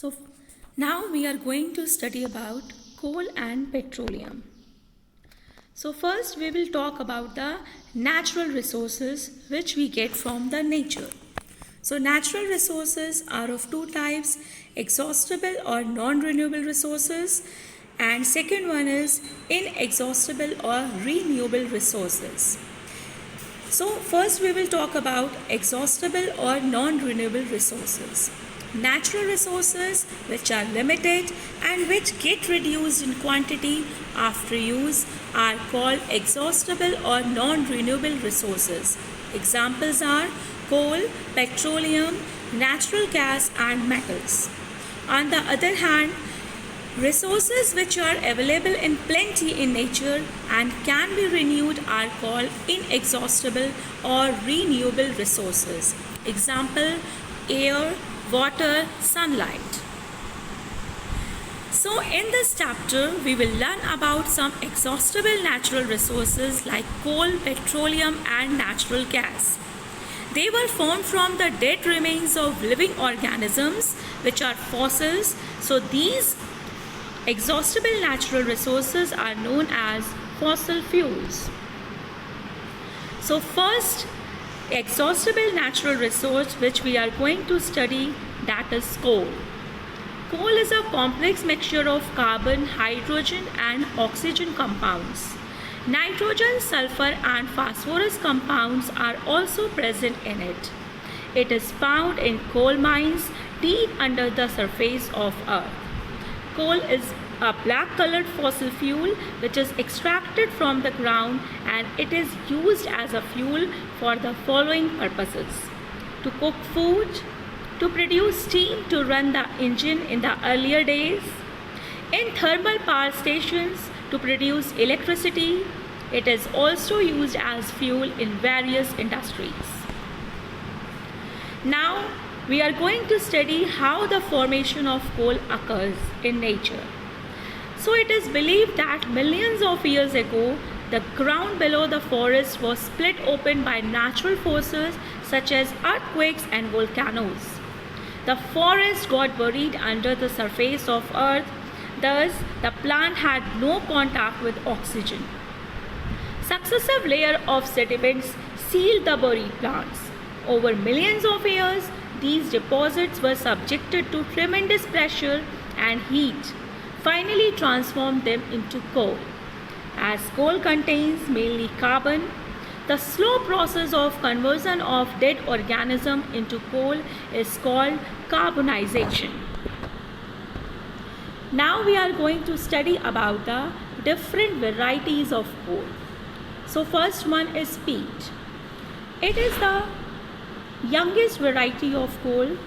So now we are going to study about coal and petroleum. So first we will talk about the natural resources which we get from the nature. So natural resources are of two types, exhaustible or non-renewable resources, and second one is inexhaustible or renewable resources. So first we will talk about exhaustible or non-renewable resources. Natural resources which are limited and which get reduced in quantity after use are called exhaustible or non-renewable resources. Examples are coal, petroleum, natural gas and metals. On the other hand, resources which are available in plenty in nature and can be renewed are called inexhaustible or renewable resources. Example, air, water, sunlight. So in this chapter, we will learn about some exhaustible natural resources like coal, petroleum and natural gas. They were formed from the dead remains of living organisms which are fossils. So these exhaustible natural resources are known as fossil fuels. So first exhaustible natural resource which we are going to study, that is coal. Coal is a complex mixture of carbon, hydrogen and oxygen compounds. Nitrogen, sulfur and phosphorus compounds are also present in it. It is found in coal mines deep under the surface of Earth. Coal is a black colored fossil fuel which is extracted from the ground, and it is used as a fuel for the following purposes: to cook food, to produce steam to run the engine in the earlier days, in thermal power stations to produce electricity. It is also used as fuel in various industries. Now we are going to study how the formation of coal occurs in nature. So it is believed that millions of years ago, the ground below the forest was split open by natural forces such as earthquakes and volcanoes. The forest got buried under the surface of Earth, thus the plant had no contact with oxygen. Successive layers of sediments sealed the buried plants. Over millions of years, these deposits were subjected to tremendous pressure and heat, finally transformed them into coal. As coal contains mainly carbon, the slow process of conversion of dead organism into coal is called carbonization. Now we are going to study about the different varieties of coal. So first one is peat. It is the youngest variety of coal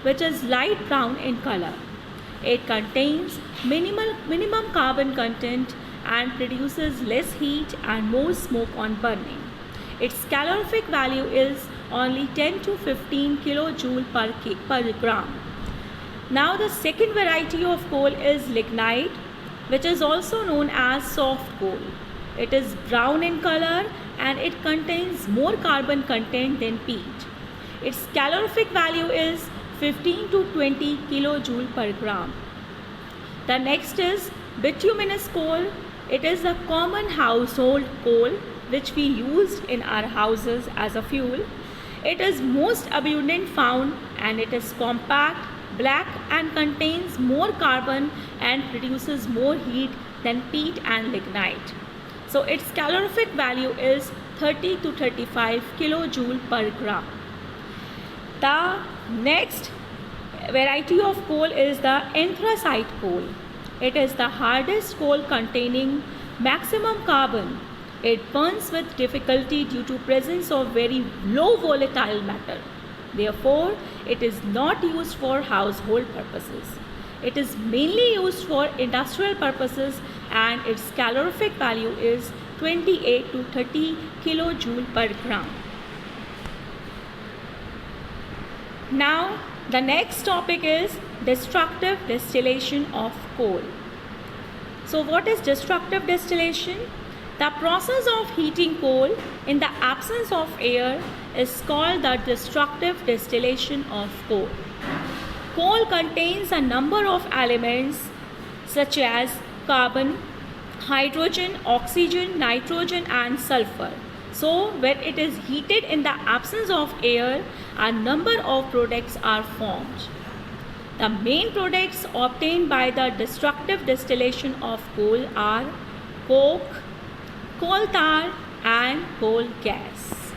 which is light brown in color. It contains minimum carbon content and produces less heat and more smoke on burning. Its calorific value is only 10 to 15 kilojoule per gram. Now the second variety of coal is lignite, which is also known as soft coal. It is brown in color and it contains more carbon content than peat. Its calorific value is 15 to 20 kilojoule per gram. The next is bituminous coal. It is a common household coal which we use in our houses as a fuel. It is most abundant found and it is compact, black and contains more carbon and produces more heat than peat and lignite. So its calorific value is 30 to 35 kilojoule per gram. The next variety of coal is the anthracite coal. It is the hardest coal containing maximum carbon. It burns with difficulty due to presence of very low volatile matter. Therefore, it is not used for household purposes. It is mainly used for industrial purposes and its calorific value is 28 to 30 kilojoule per gram. Now, the next topic is destructive distillation of coal. So what is destructive distillation? The process of heating coal in the absence of air is called the destructive distillation of coal. Coal contains a number of elements such as carbon, hydrogen, oxygen, nitrogen and sulfur. So when it is heated in the absence of air, a number of products are formed. The main products obtained by the destructive distillation of coal are coke, coal tar and coal gas.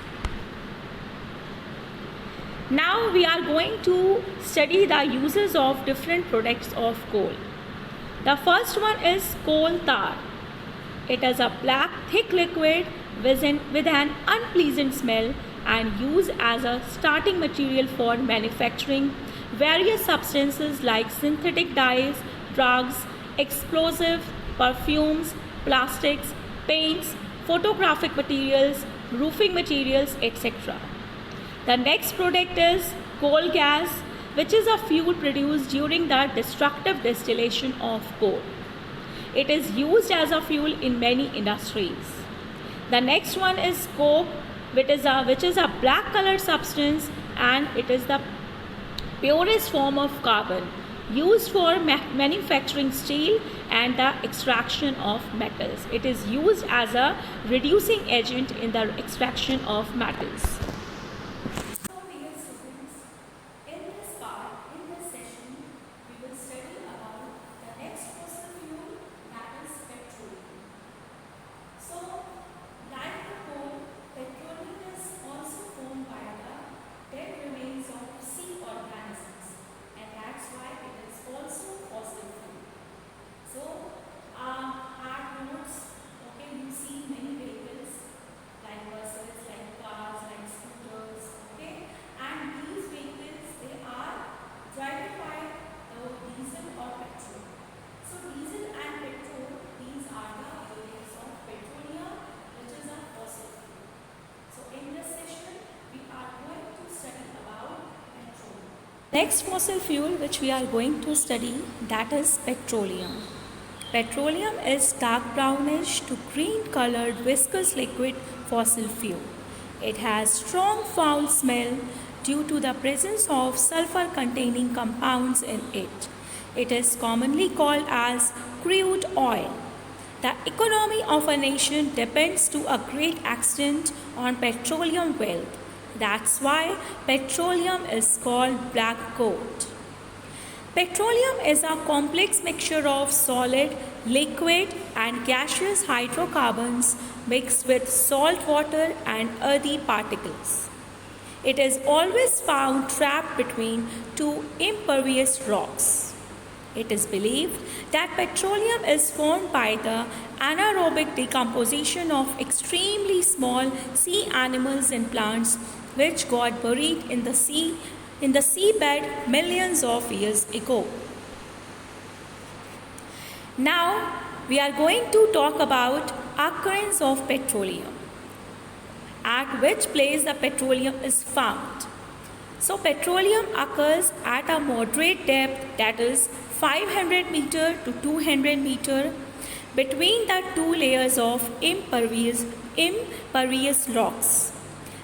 Now we are going to study the uses of different products of coal. The first one is coal tar. It is a black thick liquid with an unpleasant smell and used as a starting material for manufacturing various substances like synthetic dyes, drugs, explosives, perfumes, plastics, paints, photographic materials, roofing materials, etc. The next product is coal gas, which is a fuel produced during the destructive distillation of coal. It is used as a fuel in many industries. The next one is coke, which is a black colored substance and it is the purest form of carbon used for manufacturing steel and the extraction of metals. It is used as a reducing agent in the extraction of metals. Next fossil fuel which we are going to study, that is petroleum. Petroleum is dark brownish to green colored viscous liquid fossil fuel. It has strong foul smell due to the presence of sulfur containing compounds in it. It is commonly called as crude oil. The economy of a nation depends to a great extent on petroleum wealth. That's why petroleum is called black gold. Petroleum is a complex mixture of solid, liquid and gaseous hydrocarbons mixed with salt water and earthy particles. It is always found trapped between two impervious rocks. It is believed that petroleum is formed by the anaerobic decomposition of extremely small sea animals and plants which got buried in the seabed millions of years ago. Now we are going to talk about occurrence of petroleum. At which place the petroleum is found. So petroleum occurs at a moderate depth, that is 500 meter to 200 meter, between the two layers of impervious rocks.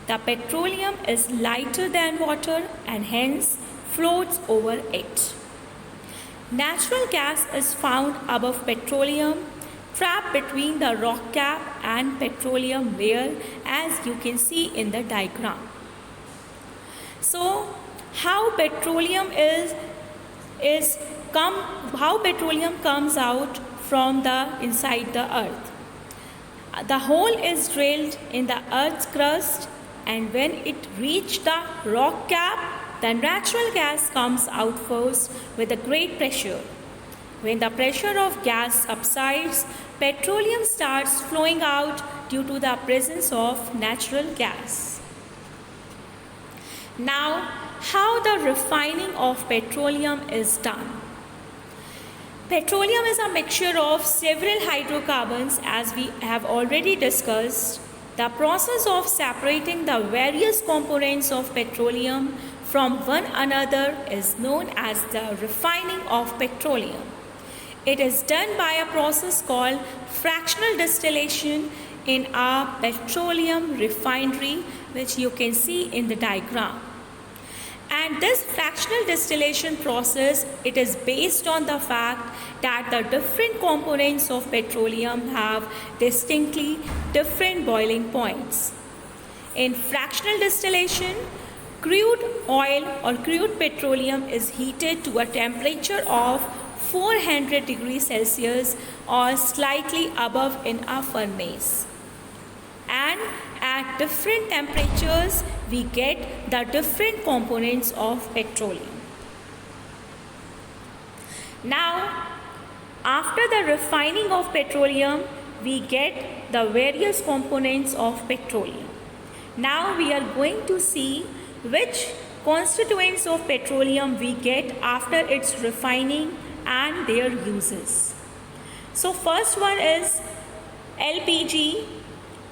The petroleum is lighter than water and hence floats over it. Natural gas is found above petroleum, trapped between the rock cap and petroleum layer, as you can see in the diagram. So how petroleum comes out from the inside the earth. The hole is drilled in the earth's crust, and when it reaches the rock cap, the natural gas comes out first with a great pressure. When the pressure of gas subsides, petroleum starts flowing out due to the presence of natural gas. Now, how the refining of petroleum is done. Petroleum is a mixture of several hydrocarbons, as we have already discussed. The process of separating the various components of petroleum from one another is known as the refining of petroleum. It is done by a process called fractional distillation in a petroleum refinery, which you can see in the diagram. And this fractional distillation process, it is based on the fact that the different components of petroleum have distinctly different boiling points. In fractional distillation, crude oil or crude petroleum is heated to a temperature of 400 degrees Celsius or slightly above in a furnace. And at different temperatures, we get the different components of petroleum. Now, after the refining of petroleum, we get the various components of petroleum. Now we are going to see which constituents of petroleum we get after its refining and their uses. So first one is LPG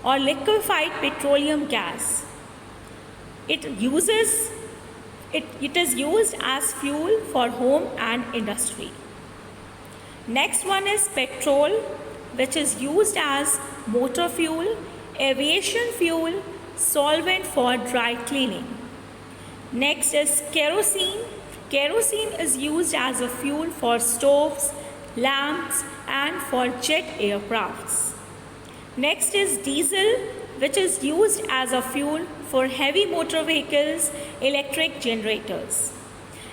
or liquefied petroleum gas. It is used as fuel for home and industry. Next one is petrol, which is used as motor fuel, aviation fuel, solvent for dry cleaning. Next is kerosene. Kerosene is used as a fuel for stoves, lamps, and for jet aircrafts. Next is diesel, which is used as a fuel for heavy motor vehicles, electric generators.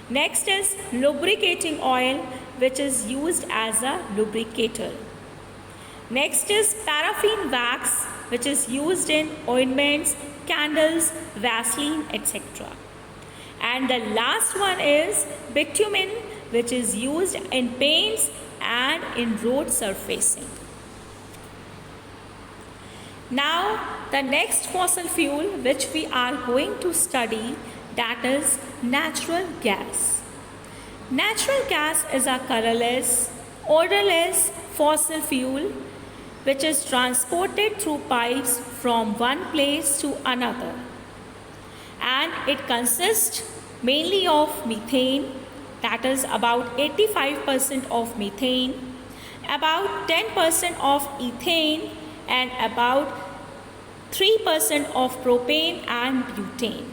Next is lubricating oil, which is used as a lubricator. Next is paraffin wax, which is used in ointments, candles, Vaseline, etc. And the last one is bitumen, which is used in paints and in road surfacing. Now, the next fossil fuel which we are going to study, that is natural gas. Natural gas is a colorless, odorless fossil fuel which is transported through pipes from one place to another. And it consists mainly of methane, that is about 85% of methane, about 10% of ethane, and about 3% of propane and butane.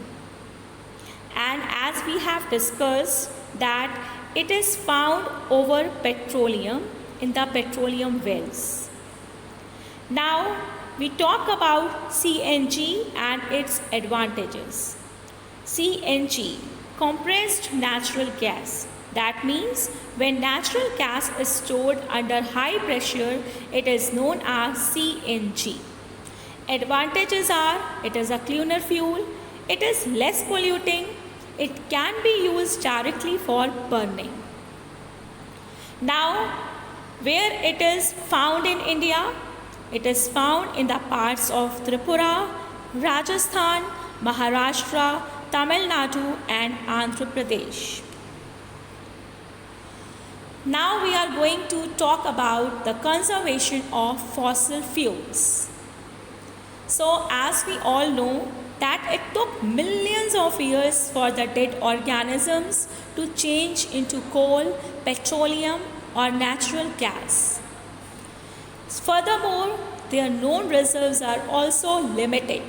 And as we have discussed that it is found over petroleum in the petroleum wells. Now we talk about CNG and its advantages. CNG, compressed natural gas. That means when natural gas is stored under high pressure, it is known as CNG. Advantages are, it is a cleaner fuel, it is less polluting, it can be used directly for burning. Now, where it is found in India? It is found in the parts of Tripura, Rajasthan, Maharashtra, Tamil Nadu and Andhra Pradesh. Now we are going to talk about the conservation of fossil fuels. So as we all know that it took millions of years for the dead organisms to change into coal, petroleum or natural gas. Furthermore, their known reserves are also limited.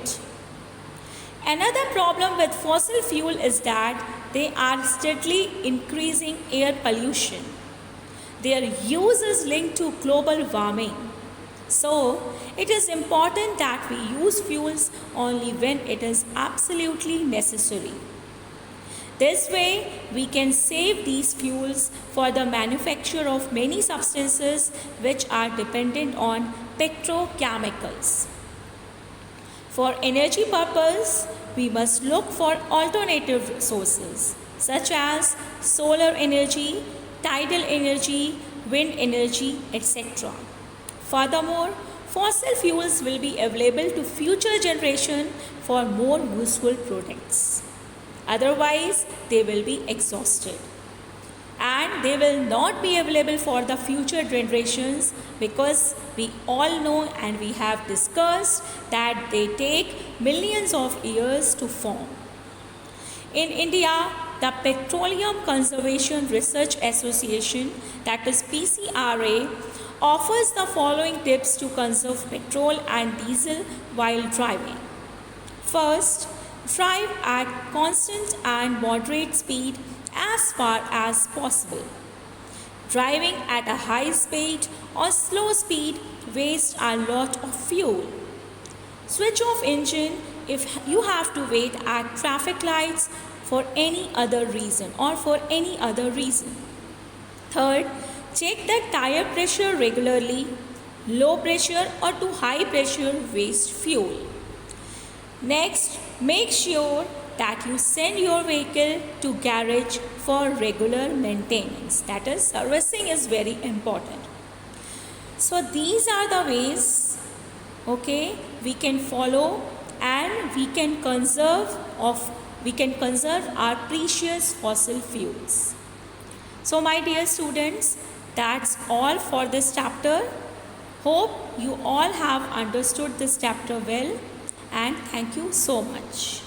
Another problem with fossil fuel is that they are steadily increasing air pollution. Their use is linked to global warming. So, it is important that we use fuels only when it is absolutely necessary. This way, we can save these fuels for the manufacture of many substances which are dependent on petrochemicals. For energy purpose, we must look for alternative sources such as solar energy, tidal energy, wind energy, etc. Furthermore, fossil fuels will be available to future generation for more useful products. Otherwise, they will be exhausted. And they will not be available for the future generations because we all know and we have discussed that they take millions of years to form. In India, the Petroleum Conservation Research Association, that is PCRA, offers the following tips to conserve petrol and diesel while driving. First, Drive at constant and moderate speed as far as possible. Driving at a high speed or slow speed wastes a lot of fuel. Switch off engine if you have to wait at traffic lights for any other reason or for any other reason. Third, check the tire pressure regularly. Low pressure or too high pressure waste fuel. Next, make sure that you send your vehicle to garage for regular maintenance. That is, servicing is very important. So these are the ways, okay, we can follow and we can conserve our precious fossil fuels. So my dear students, that's all for this chapter. Hope you all have understood this chapter well, and thank you so much.